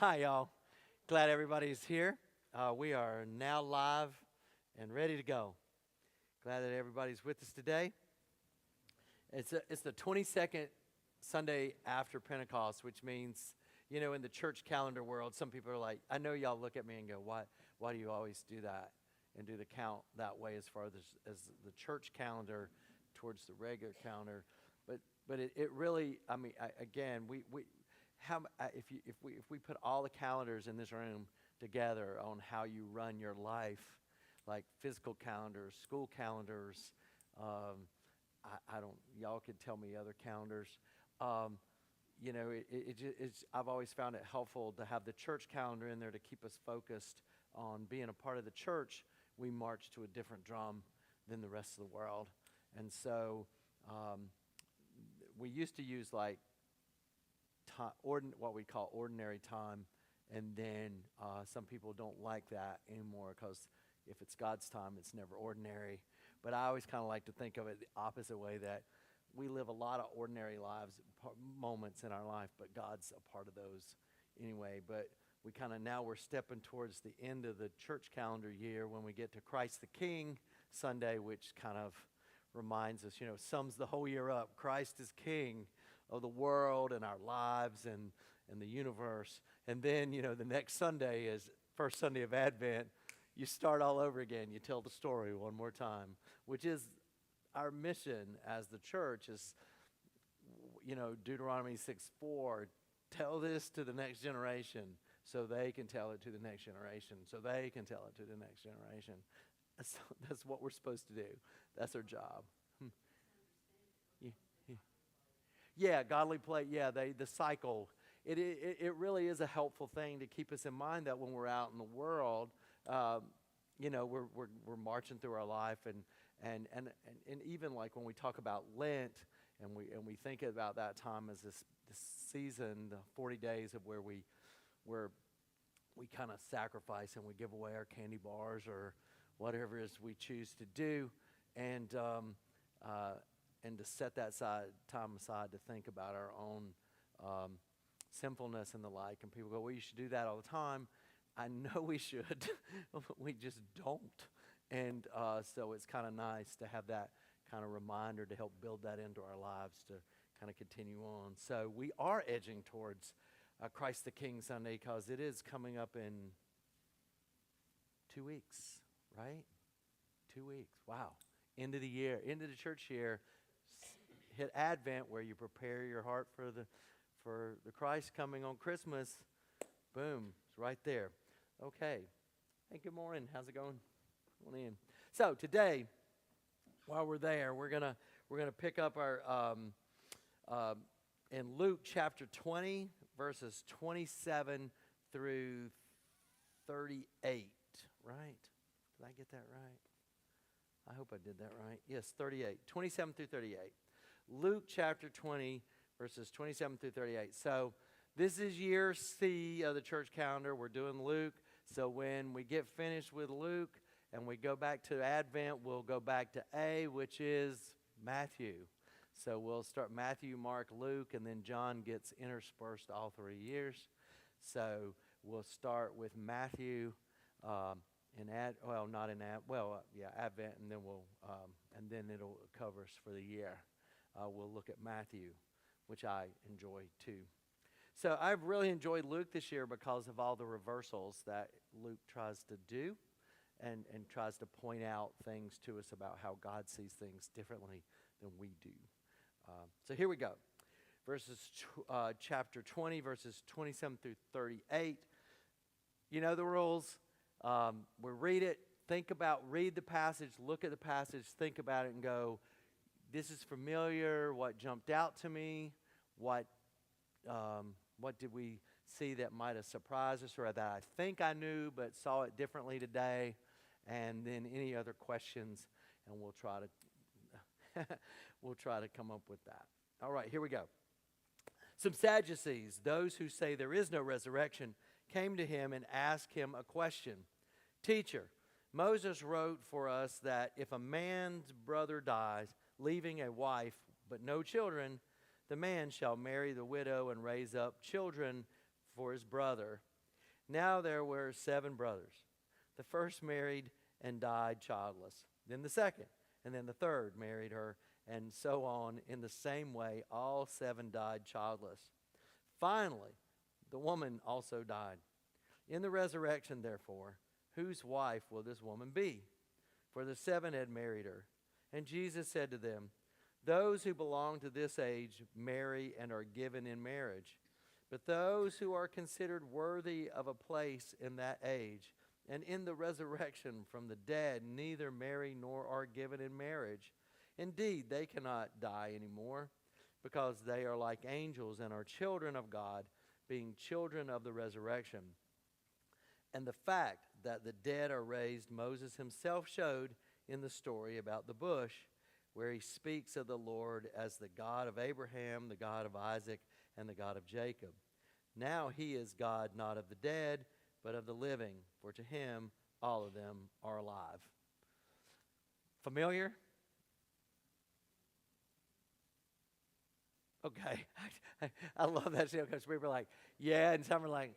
Hi, y'all. Glad everybody's here. We are now live and ready to go. Glad that everybody's with us today. It's the 22nd Sunday after Pentecost, which means, in the church calendar world, some people are like, I know y'all look at me and go, why do you always do that and do the count that way as far as the church calendar towards the regular calendar? But it really, again, if we put all the calendars in this room together on how you run your life, like physical calendars, school calendars, I don't. Y'all could tell me other calendars. I've always found it helpful to have the church calendar in there to keep us focused on being a part of the church. We march to a different drum than the rest of the world, and so we used to use like what we call ordinary time, and then some people don't like that anymore because if it's God's time, it's never ordinary. But I always kind of like to think of it the opposite way, that we live a lot of ordinary lives, moments in our life, but God's a part of those anyway. But we're stepping towards the end of the church calendar year when we get to Christ the King Sunday, which kind of reminds us, sums the whole year up. Christ is King of the world and our lives and the universe. And then, the next Sunday is first Sunday of Advent. You start all over again. You tell the story one more time, which is our mission as the church is, Deuteronomy 6:4, tell this to the next generation so they can tell it to the next generation, so they can tell it to the next generation. That's what we're supposed to do. That's our job. Yeah, godly play. Yeah, the cycle. It really is a helpful thing to keep us in mind that when we're out in the world, we're marching through our life, and even like when we talk about Lent, and we think about that time as this season, the 40 days of where we kind of sacrifice and we give away our candy bars or whatever it is we choose to do, and to set that time aside to think about our own sinfulness and the like. And people go, well, you should do that all the time. I know we should. We just don't. And so it's kind of nice to have that kind of reminder to help build that into our lives to kind of continue on. So we are edging towards Christ the King Sunday because it is coming up in 2 weeks, right? 2 weeks. Wow. End of the year, end of the church year. Hit Advent where you prepare your heart for the Christ coming on Christmas. Boom, it's right there. Okay. Hey, good morning. How's it going? Come on in. So today, while we're there, we're gonna pick up our in Luke chapter 20, verses 27 through 38. Right? Did I get that right? I hope I did that right. Yes, 38. 27 through 38. Luke chapter 20, verses 27 through 38. So this is year C of the church calendar. We're doing Luke. So when we get finished with Luke and we go back to Advent, we'll go back to A, which is Matthew. So we'll start Matthew, Mark, Luke, and then John gets interspersed all 3 years. So we'll start with Matthew Advent, and then it'll cover us for the year. We'll look at Matthew, which I enjoy too. So I've really enjoyed Luke this year because of all the reversals that Luke tries to do and tries to point out things to us about how God sees things differently than we do. So here we go. Chapter 20, verses 27 through 38. You know the rules. We read it, read the passage, look at the passage, think about it, and go, this is familiar. What jumped out to me? What did we see that might have surprised us, or that I think I knew but saw it differently today? And then any other questions, and we'll try to come up with that. All right, here we go. Some Sadducees, those who say there is no resurrection, came to him and asked him a question. Teacher, Moses wrote for us that if a man's brother dies, leaving a wife but no children, the man shall marry the widow and raise up children for his brother. Now there were 7 brothers. The first married and died childless. Then the second, and then the third married her, and so on. In the same way, all 7 died childless. Finally, the woman also died. In the resurrection, therefore, whose wife will this woman be? For the 7 had married her. And Jesus said to them, those who belong to this age marry and are given in marriage. But those who are considered worthy of a place in that age and in the resurrection from the dead neither marry nor are given in marriage. Indeed, they cannot die anymore, because they are like angels and are children of God, being children of the resurrection. And the fact that the dead are raised, Moses himself showed in the story about the bush, where he speaks of the Lord as the God of Abraham, the God of Isaac, and the God of Jacob. Now he is God not of the dead, but of the living, for to him all of them are alive. Familiar? Okay. I love that show because people are like, yeah, and some are like,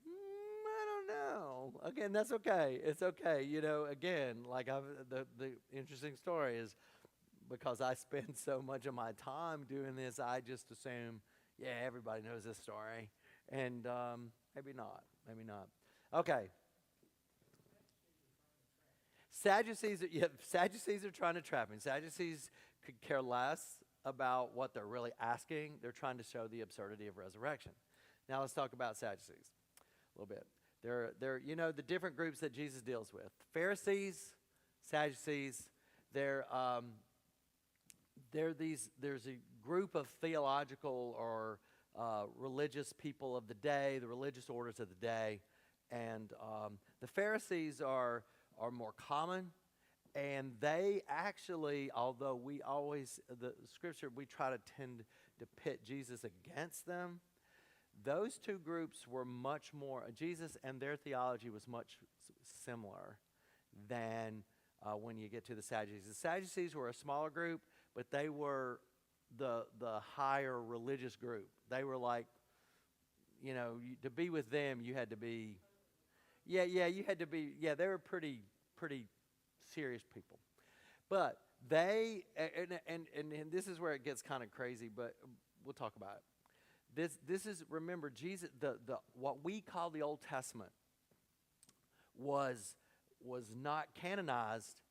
I don't know. Again, that's okay. It's okay. Again, like the interesting story is, because I spend so much of my time doing this, I just assume, yeah, everybody knows this story. And maybe not. Maybe not. Okay. Sadducees are trying to trap him. Sadducees could care less about what they're really asking. They're trying to show the absurdity of resurrection. Now let's talk about Sadducees a little bit. They're the different groups that Jesus deals with. Pharisees, Sadducees, there's a group of theological or religious people of the day, the religious orders of the day, and the Pharisees are more common, and they actually, although the scripture, we try to tend to pit Jesus against them, those two groups were much more, Jesus and their theology was much similar than when you get to the Sadducees. The Sadducees were a smaller group, but they were the higher religious group. They were like, to be with them, you had to be, you had to be, they were pretty serious people. But they, and this is where it gets kind of crazy, but we'll talk about it. This is, remember, Jesus, the what we call the Old Testament was not canonized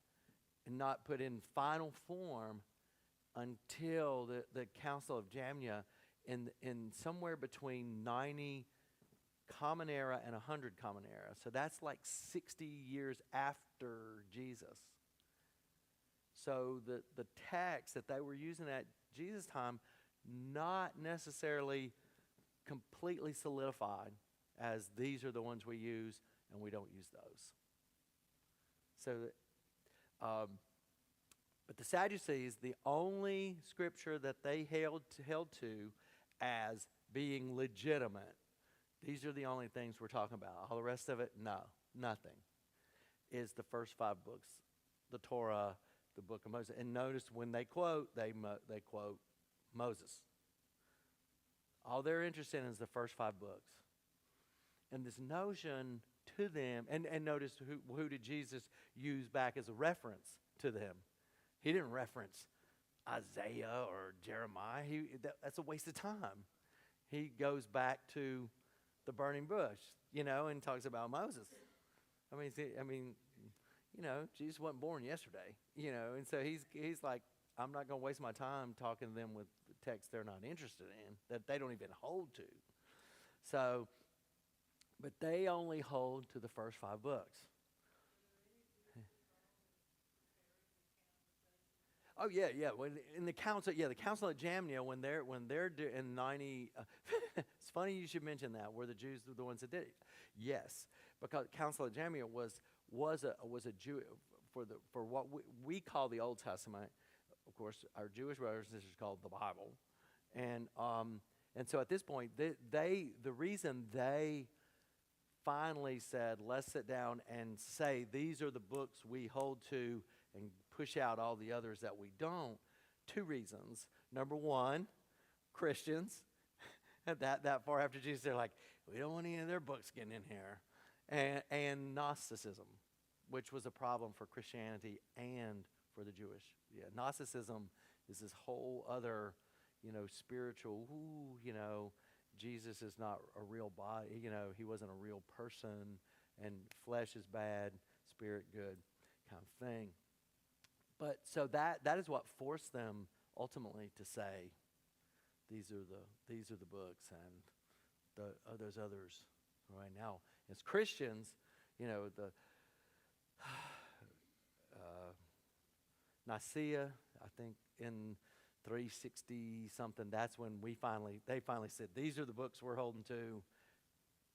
and not put in final form until the Council of Jamnia in somewhere between 90 Common Era and 100 Common Era. So that's like 60 years after Jesus. So the text that they were using at Jesus' time, not necessarily completely solidified as these are the ones we use, and we don't use those. So, but the Sadducees, the only scripture that they held to as being legitimate, these are the only things we're talking about. All the rest of it, no, nothing, is the first 5 books, the Torah, the book of Moses. And notice when they quote, they quote Moses. All they're interested in is the first 5 books. And this notion to them, and notice who did Jesus use back as a reference to them? He didn't reference Isaiah or Jeremiah. That's a waste of time. He goes back to the burning bush, and talks about Moses. Jesus wasn't born yesterday, and so he's like, I'm not going to waste my time talking to them with texts they're not interested in, that they don't even hold to. So, but they only hold to the first 5 books. Oh yeah. In the council, the Council of Jamnia, when they're in 90, it's funny you should mention that. Were the Jews the ones that did it? Yes, because Council of Jamnia was a Jew for what we call the Old Testament. Of course, our Jewish brothers and sisters called the Bible, and so at this point, the reason they finally said, let's sit down and say these are the books we hold to and push out all the others that we don't. 2 reasons. Number one, Christians, that far after Jesus, they're like, We don't want any of their books getting in here. And Gnosticism, which was a problem for Christianity and for the Jewish. Yeah, Gnosticism is this whole other, spiritual, Jesus is not a real body, he wasn't a real person, and flesh is bad, spirit good kind of thing. But so that is what forced them ultimately to say, these are the books, and there's others right now. As Christians, the Nicaea, I think in 360 something, that's when they finally said, these are the books we're holding to.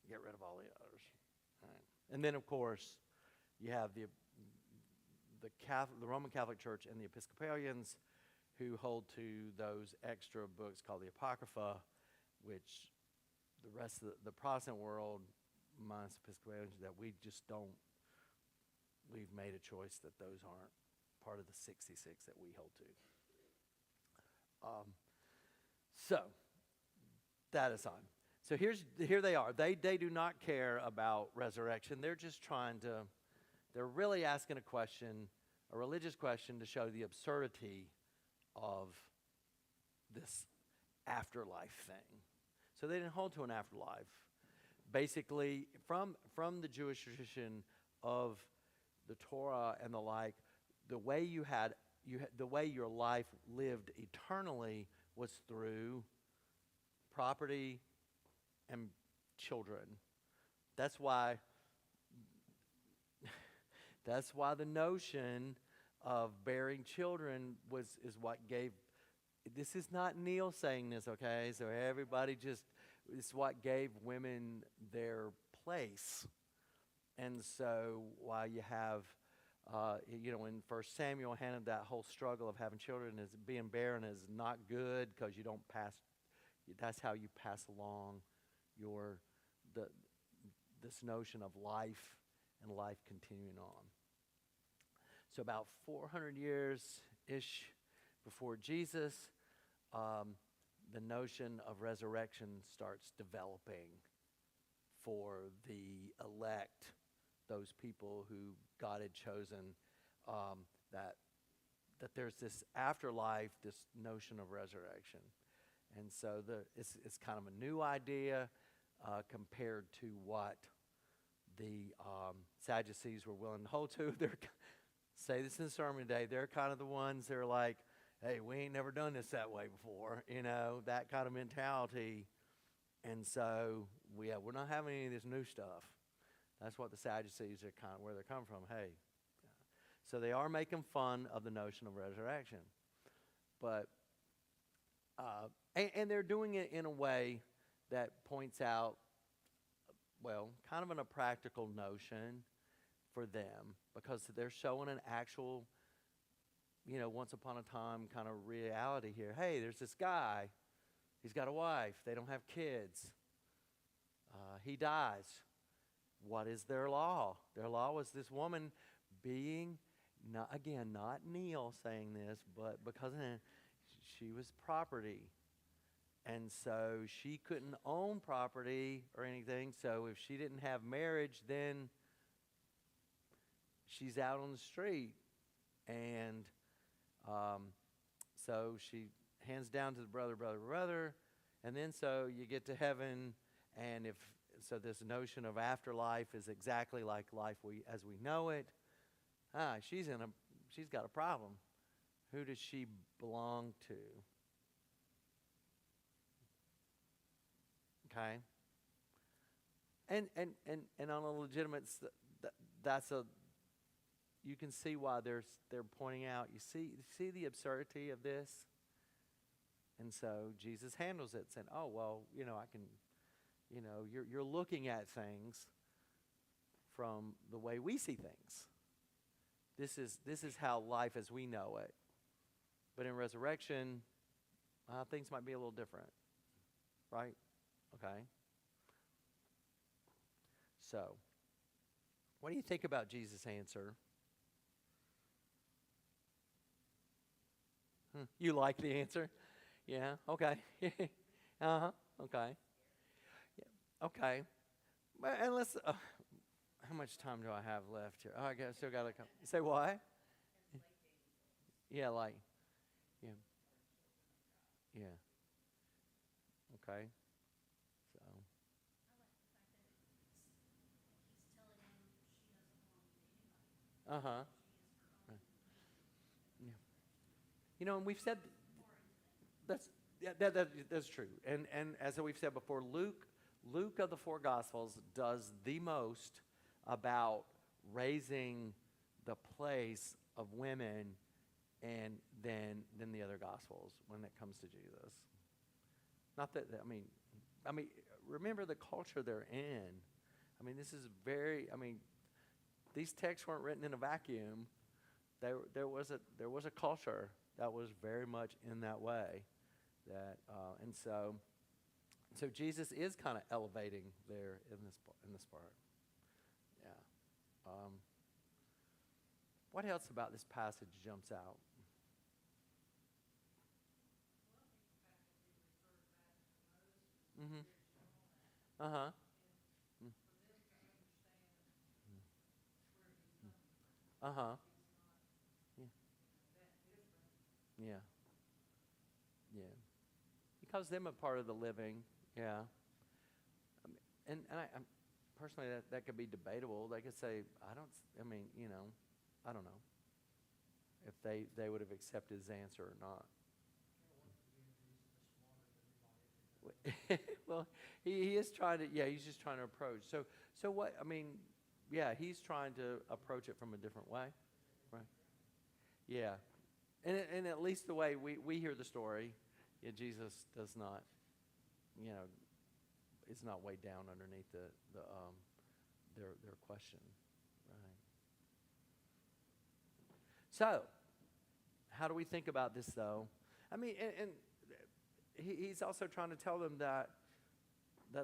Get rid of all the others. Right. And then of course you have the Roman Catholic Church and the Episcopalians, who hold to those extra books called the Apocrypha, which the rest of the Protestant world, minus Episcopalians, that we just don't. We've made a choice that those aren't part of the 66 that we hold to. So that aside, so here they are. They do not care about resurrection. They're just they're really asking a question, a religious question, to show the absurdity of this afterlife thing. So they didn't hold to an afterlife. Basically, from the Jewish tradition of the Torah and the like, the way the way your life lived eternally was through property and children. That's why the notion of bearing children is what gave. This is not Neil saying this, okay? So everybody it's what gave women their place. And so while you have, in 1 Samuel, Hannah, that whole struggle of having children, is being barren is not good, because you don't pass. That's how you pass along this notion of life and life continuing on. So about 400 years-ish before Jesus, the notion of resurrection starts developing for the elect, those people who God had chosen, that there's this afterlife, this notion of resurrection. And so it's kind of a new idea compared to what the Sadducees were willing to hold to. Say this in the sermon today, they're kind of the ones that are like, hey, we ain't never done this that way before, that kind of mentality. And so we're not having any of this new stuff. That's what the Sadducees are kind of where they're coming from. Hey, so they are making fun of the notion of resurrection, but and they're doing it in a way that points out, well, kind of in a practical notion for them, because they're showing an actual, once upon a time kind of reality here. Hey, there's this guy. He's got a wife. They don't have kids. He dies. What is their law? Their law was this woman being, not Neil saying this, but because she was property. And so she couldn't own property or anything. So if she didn't have marriage, then she's out on the street. And so she hands down to the brother. And then so you get to heaven, and so this notion of afterlife is exactly like life as we know it. She's got a problem. Who does she belong to? Okay. And on a legitimate, you can see why they're pointing out. You see the absurdity of this. And so Jesus handles it, saying, "Oh well, I can, you're looking at things from the way we see things. This is how life as we know it. But in resurrection, things might be a little different, right? Okay. So, what do you think about Jesus' answer? You like the answer? Yeah. Okay. Okay. Yeah. Okay. Well, and let's. How much time do I have left here? Oh, I guess still got to come. Say what? Yeah, like yeah, yeah. Okay. So. Uh huh. Yeah. And we've said that's yeah, that's true. And as we've said before, Luke of the four Gospels does the most about raising the place of women, and than the other Gospels when it comes to Jesus. Not that I mean, remember the culture they're in. I mean, this is very. I mean, these texts weren't written in a vacuum. There was a culture that was very much in that way. And so Jesus is kind of elevating there in this part. Yeah. Um, what else about this passage jumps out? Mm-hmm. Uh huh. Uh huh. Yeah. Yeah. Yeah. He calls them a part of the living. Yeah. And I personally, that could be debatable. They could say, I don't. I mean, I don't know if they would have accepted his answer or not. Well, he is trying to. Yeah, he's just trying to approach. So what? I mean, yeah, he's trying to approach it from a different way, right? Yeah, and at least the way we hear the story, yeah, Jesus does not, you know, is not weighed down underneath their question, right? So, how do we think about this though? I mean, and he's also trying to tell them that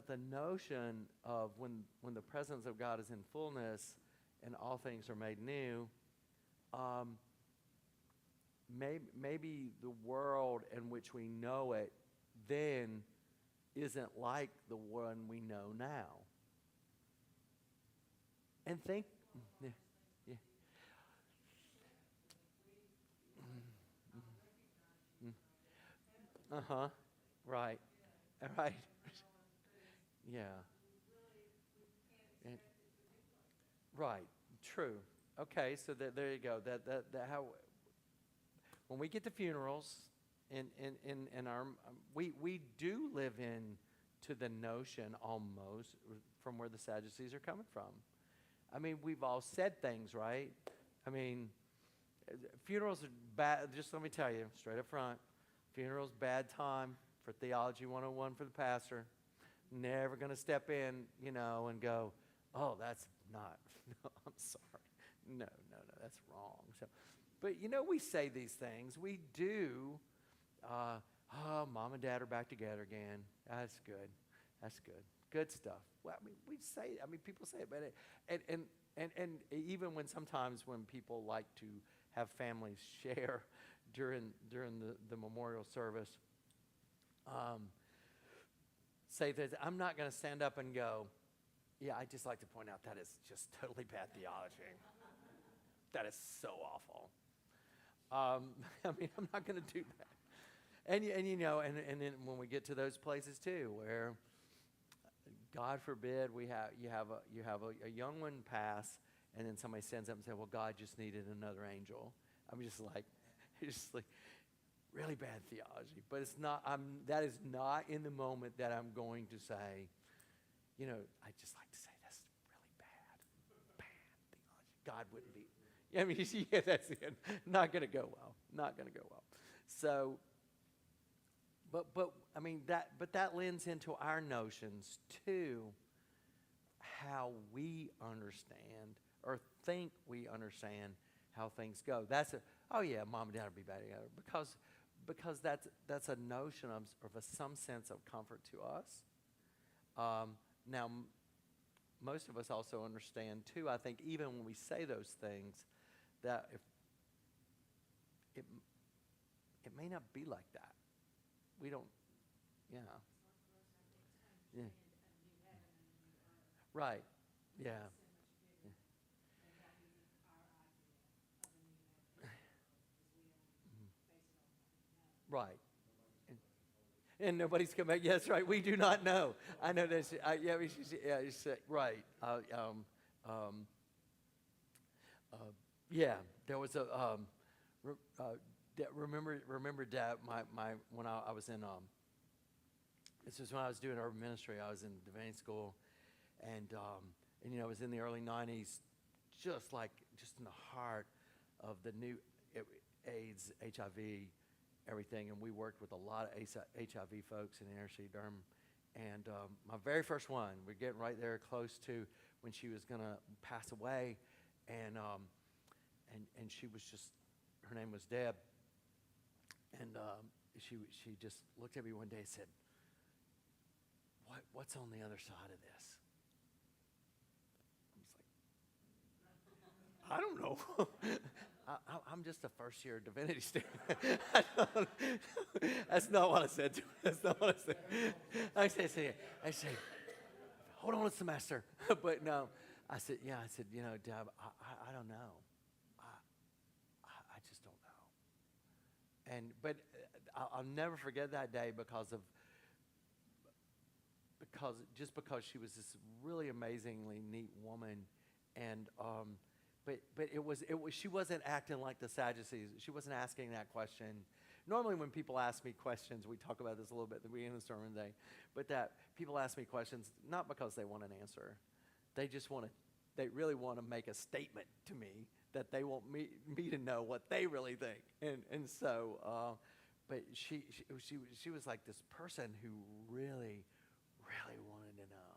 the notion of when the presence of God is in fullness and all things are made new, um, maybe the world in which we know it then isn't like the one we know now. And think, yeah, yeah, uh huh, right, right, yeah, and, right, true. Okay, so there you go. That how when we get to funerals, in our we do live in to the notion almost from where the Sadducees are coming from. I mean, we've all said things, right? I mean, funerals are bad. Just let me tell you straight up front, funerals bad time for theology 101 for the pastor. Never going to step in, and go, oh, that's not. No, I'm sorry. No, no, no, that's wrong. So, but we say these things. We do. Uh, oh, mom and dad are back together again. That's good. That's good. Good stuff. Well, I mean, we say. I mean, people say it, but and even when sometimes when people like to have families share during the memorial service, um, say that I'm not going to stand up and go, yeah, I just like to point out that is just totally bad theology. That is so awful. I mean, I'm not going to do that. And then when we get to those places too, where God forbid you have a young one pass, and then somebody stands up and says, "Well, God just needed another angel." I'm just like, it's just like really bad theology. But it's not. That is not in the moment that I'm going to say. I just like to say that's really bad theology. God wouldn't be. I mean, yeah, that's it. Not going to go well. Not going to go well. So, but I mean that lends into our notions too, how we understand or think we understand how things go. Oh yeah, mom and dad will be back together because that's a notion of some sense of comfort to us. Now, most of us also understand too. I think even when we say those things, that if it it may not be like that. We don't. Yeah. Yeah. Right. Yeah. Right. And nobody's come back. Yes, right. We do not know. I know this. Yeah, yeah, right. Um, uh, yeah, there was a. Re, remember, Dad. My when I was in. This was when I was doing urban ministry. I was in divinity school, and it was in the early '90s, just in the heart of the new AIDS, HIV, everything, and we worked with a lot of HIV folks in inner city Durham. And my very first one, we're getting right there close to when she was gonna pass away, and she was just, her name was Deb, and she just looked at me one day and said, what's on the other side of this? I was like, I don't know. I'm just a first year divinity student. That's not what I said to her. That's not what I said. I say, hold on a semester. But no, I said, yeah, Deb, I don't know. I just don't know. But I'll never forget that day because she was this really amazingly neat woman, and but it was she wasn't acting like the Sadducees. She wasn't asking that question. Normally, when people ask me questions, we talk about this a little bit at the beginning of the sermon day, but that people ask me questions not because they want an answer, they really want to make a statement to me that they want me to know what they really think, and so. But she was like this person who really wanted to know.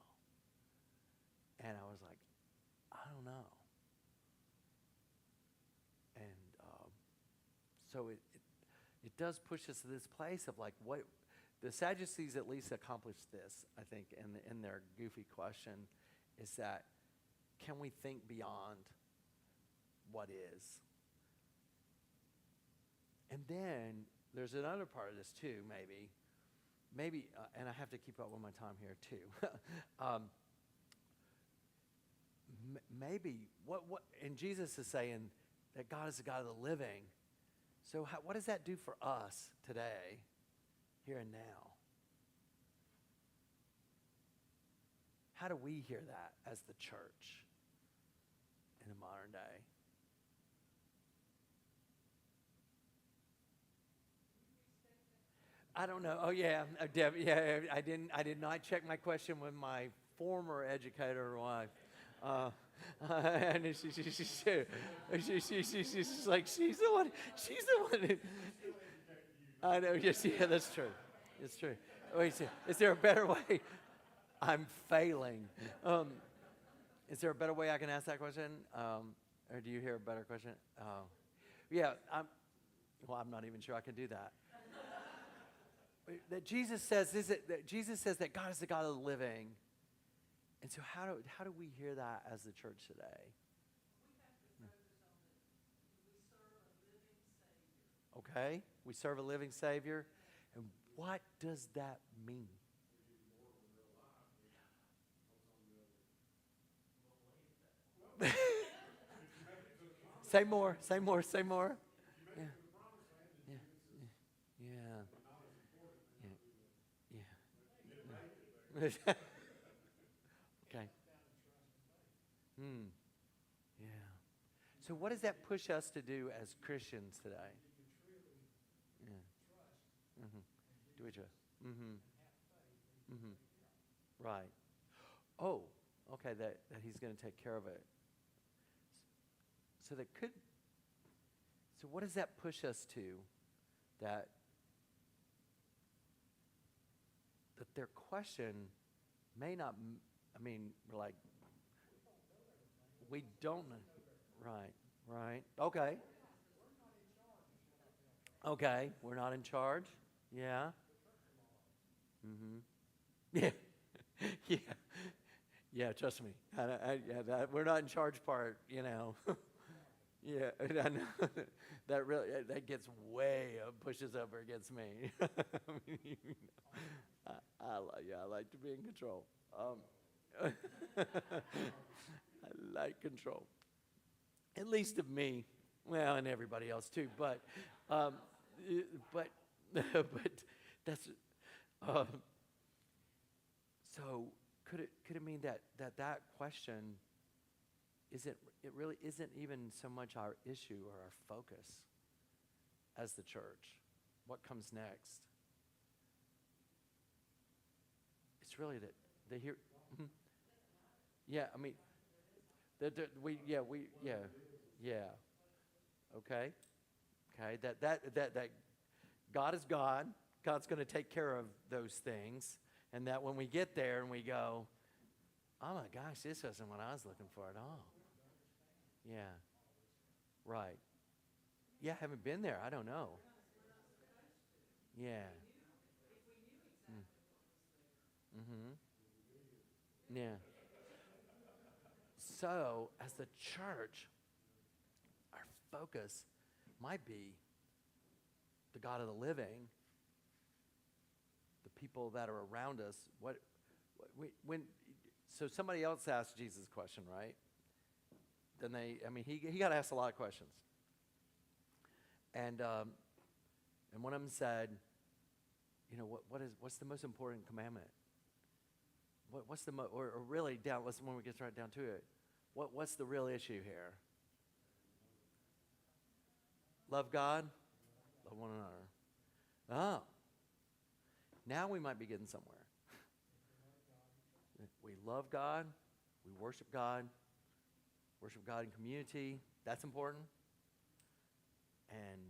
And I was like, I don't know. And so it does push us to this place of like what the Sadducees at least accomplished this, I think, in their goofy question, is that can we think beyond what is? And then there's another part of this too, maybe, and I have to keep up with my time here too. Maybe and Jesus is saying that God is the God of the living. So what does that do for us today, here and now? How do we hear that as the church in the modern day? I don't know. Oh yeah, Deb. Yeah, I did not check my question with my former educator wife. And she's like, she's the one. She's the one. I know. Yes, yeah, that's true. It's true. Wait, is there a better way? I'm failing. Is there a better way I can ask that question? Or do you hear a better question? Yeah. I'm not even sure I can do that. That Jesus says that God is the God of the living. And so how do we hear that as the church today? Okay, we serve a living Savior. And what does that mean? Say more, say more, say more. Yeah, yeah, yeah, yeah, yeah. Okay. Hmm. Yeah. So what does that push us to do as Christians today? Yeah. Mm-hmm. Do we trust? Mm-hmm. Mm-hmm. Right. Oh, okay, that he's going to take care of it. So that could, so what does that push us to? That their question may not, I mean, we're like, we don't know. Right, right. Okay. Okay, we're not in charge. Yeah. Mm-hmm. Yeah. Yeah. Yeah, trust me. Yeah, we're not in charge part. Yeah, I know. That really that gets way pushes over against me. I like to be in control. I like control. At least of me. Well, and everybody else too. Um, but, but that's, uh, so could it mean that question isn't, it really isn't even so much our issue or our focus as the church? What comes next? It's really that they hear. Mhm. Yeah, I mean, yeah. Okay, okay. That God is God. God's going to take care of those things, and that when we get there and we go, oh my gosh, this isn't what I was looking for at all. Yeah, right. Yeah, I haven't been there. I don't know. Yeah. Mm. Mm-hmm. Yeah. So, as the church, our focus might be the God of the living, the people that are around us. When so somebody else asked Jesus a question, right? Then he got asked a lot of questions, and one of them said, what's the most important commandment? What's the or really down? When we get right down to it, what's the real issue here? Love God, love one another. Oh, now we might be getting somewhere. We love God, we worship God in community. That's important, and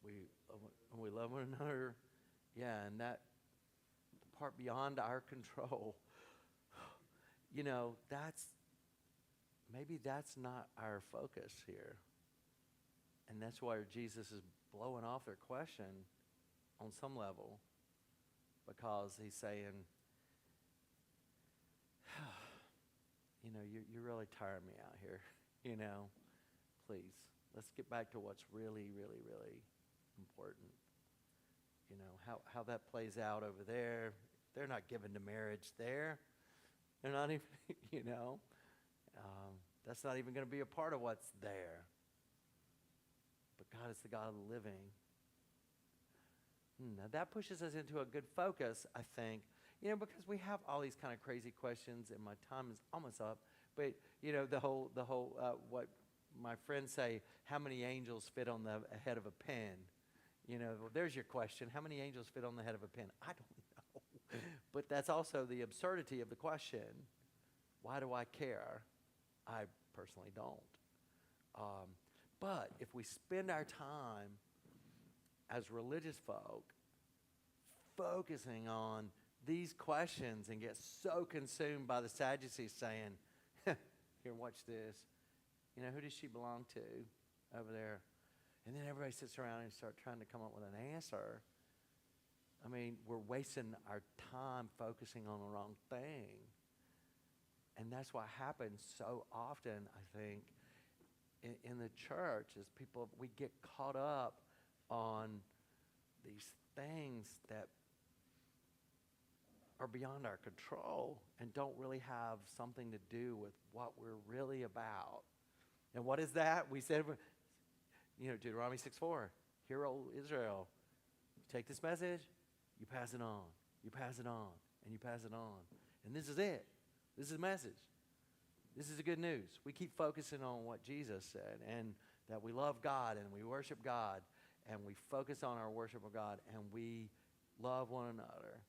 we love one another. Yeah, and that part beyond our control. That's not our focus here. And that's why Jesus is blowing off their question on some level, because he's saying, you're really tiring me out here. Please, let's get back to what's really, really, really important. How that plays out over there. They're not given to marriage there. They're not even, that's not even going to be a part of what's there. But God is the God of the living. Now that pushes us into a good focus, I think, because we have all these kind of crazy questions, and my time is almost up. But the whole what my friends say: how many angels fit on the head of a pen? Well, there's your question: how many angels fit on the head of a pen? I don't know. But that's also the absurdity of the question. Why do I care? I personally don't. But if we spend our time as religious folk focusing on these questions and get so consumed by the Sadducees saying, here, watch this. Who does she belong to over there? And then everybody sits around and start trying to come up with an answer. We're wasting our time focusing on the wrong thing. And that's what happens so often, I think, in the church, is we get caught up on these things that are beyond our control and don't really have something to do with what we're really about. And what is that? We said, Deuteronomy 6:4, hear, O Israel, you take this message, you pass it on, you pass it on, and you pass it on. And this is it. This is the message. This is the good news. We keep focusing on what Jesus said, and that we love God and we worship God, and we focus on our worship of God, and we love one another.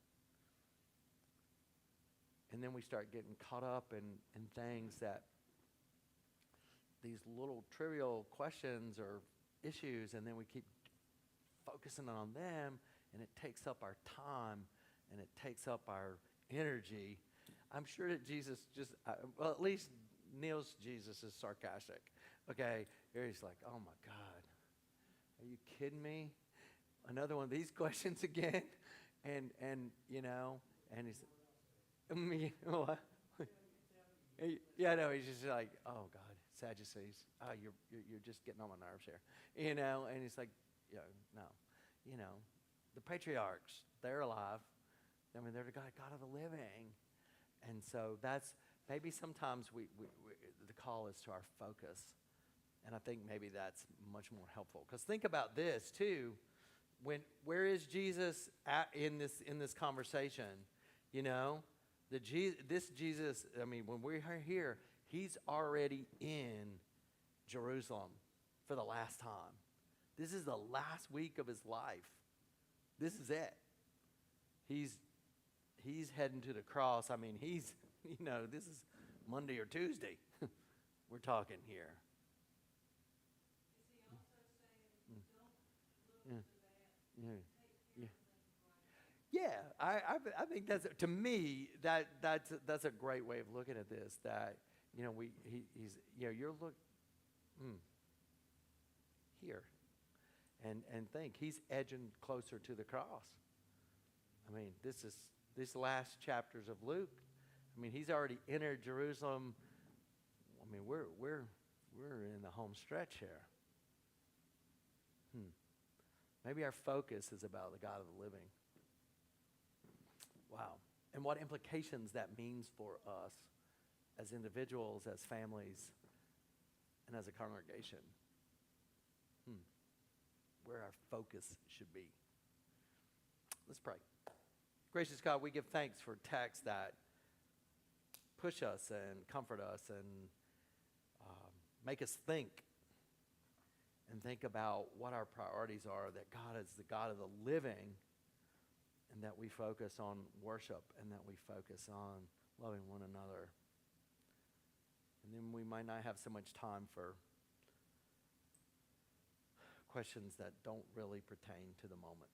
And then we start getting caught up in things that, these little trivial questions or issues, and then we keep focusing on them, and it takes up our time, and it takes up our energy. I'm sure that Jesus at least Neil's Jesus is sarcastic. Okay, here he's like, oh my God, are you kidding me? Another one of these questions again? And he's, what? Yeah, no, he's just like, oh God, Sadducees, you're just getting on my nerves here, and he's like, no, the patriarchs, they're alive. They're the God of the living. And so that's maybe sometimes the call is to our focus. And I think maybe that's much more helpful. Because think about this too. Where is Jesus at in this conversation? You know, this Jesus. I mean, when we're here, he's already in Jerusalem for the last time. This is the last week of his life. This is it. He's heading to the cross. I mean, this is Monday or Tuesday. We're talking here. Yeah. Yeah. Yeah. Yeah, I think to me that's a great way of looking at this. That he's you're here, and think he's edging closer to the cross. I mean, this is these last chapters of Luke. I mean, he's already entered Jerusalem. I mean, we're in the home stretch here. Maybe our focus is about the God of the living. Wow. And what implications that means for us as individuals, as families, and as a congregation. Where our focus should be. Let's pray. Gracious God, we give thanks for texts that push us and comfort us and make us think about what our priorities are, that God is the God of the living, and that we focus on worship, and that we focus on loving one another. And then we might not have so much time for questions that don't really pertain to the moment.